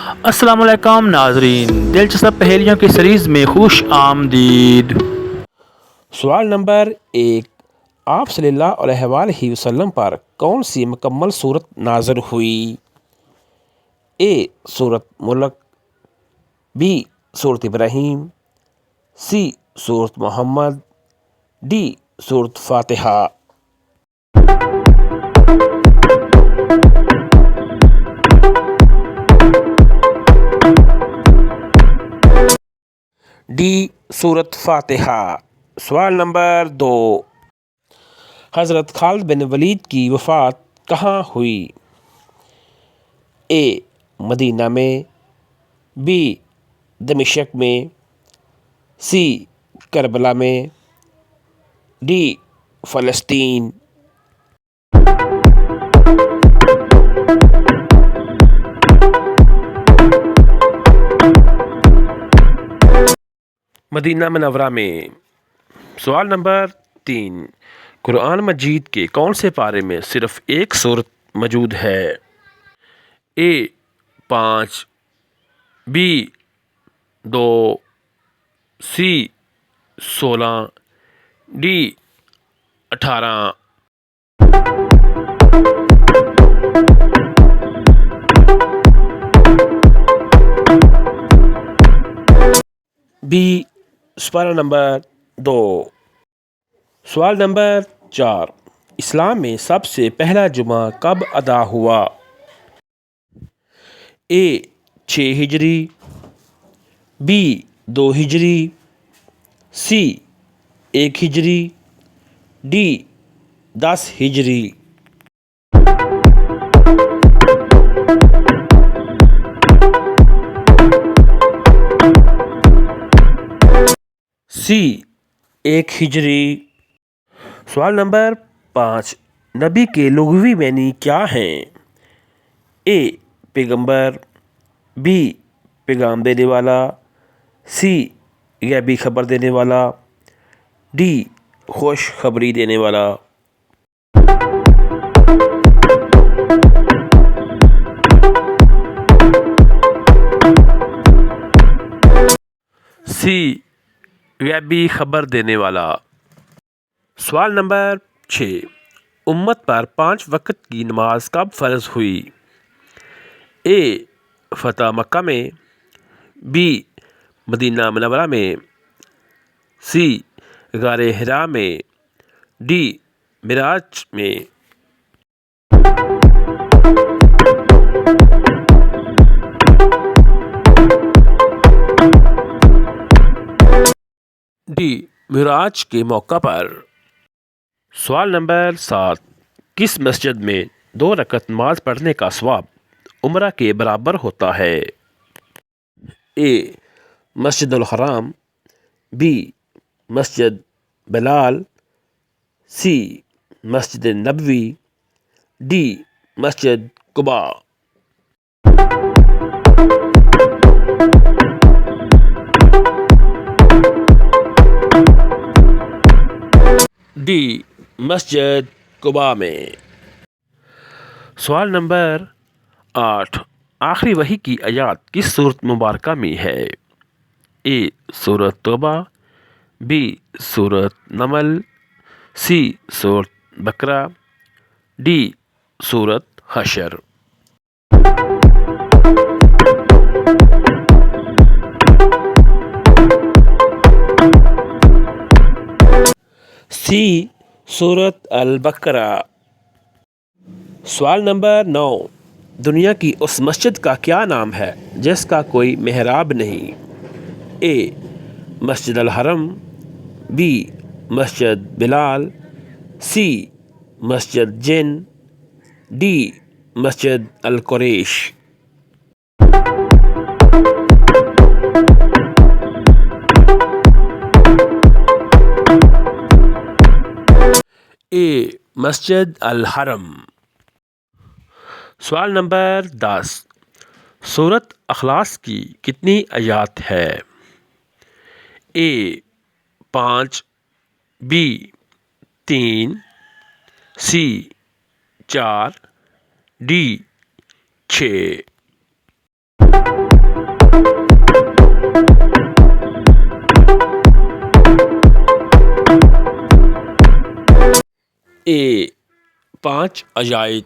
السلام علیکم ناظرین، دلچسپ پہیلیوں کی سیریز میں خوش آمدید۔ سوال نمبر 1، آپ صلی اللہ علیہ وآلہ وسلم پر کون سی مکمل صورت نازل ہوئی؟ اے سورۃ ملک، بی سورۃ ابراہیم، سی سورۃ محمد، ڈی سورۃ فاتحہ۔ ڈی سورۃ فاتحہ۔ سوال نمبر 2، حضرت خالد بن ولید کی وفات کہاں ہوئی؟ اے مدینہ میں، بی دمشق میں، سی کربلا میں، ڈی فلسطین۔ مدینہ منورہ میں۔ سوال نمبر 3، قرآن مجید کے کون سے پارے میں صرف ایک سورت موجود ہے؟ A 5، B 2، C 16، D 18۔ B سپارہ نمبر 2۔ سوال نمبر 4، اسلام میں سب سے پہلا جمعہ کب ادا ہوا؟ اے 6 ہجری، بی 2 ہجری، سی 1 ہجری، ڈی 10 ہجری۔ سی 1 ہجری۔ سوال نمبر 5، نبی کے لغوی معنی کیا ہیں؟ اے پیغمبر، بی پیغام دینے والا، سی غیبی خبر دینے والا، ڈی خوش خبری دینے والا۔ سی غیبی خبر دینے والا۔ سوال نمبر 6، امت پر 5 وقت کی نماز کب فرض ہوئی؟ اے فتح مکہ میں، بی مدینہ منورہ میں، سی غار حرا میں، ڈی معراج میں۔ ڈی معراج کے موقع پر۔ سوال نمبر 7، کس مسجد میں 2 رکعت نماز پڑھنے کا ثواب عمرہ کے برابر ہوتا ہے؟ اے مسجد الحرام، be Masjid Bilal, C Masjid Nabawi, D Masjid Quba. D مسجد قباء میں۔ سوال نمبر 8، آخری وحی کی آیات کس سورۃ مبارکہ میں ہے؟ اے سورۃ توبہ، بی سورۃ نمل، سی سورۃ بقرہ، ڈی سورۃ حشر۔ سی سورۃ البقرہ۔ سوال نمبر 9، دنیا کی اس مسجد کا کیا نام ہے جس کا کوئی محراب نہیں؟ اے مسجد الحرم، بی مسجد بلال، سی مسجد جن، ڈی مسجد القریش۔ اے مسجد الحرم۔ سوال نمبر 10، سورۃ اخلاص کی کتنی آیات ہے؟ A 5، be 3، C 4، D 6۔ اے 5 عجائب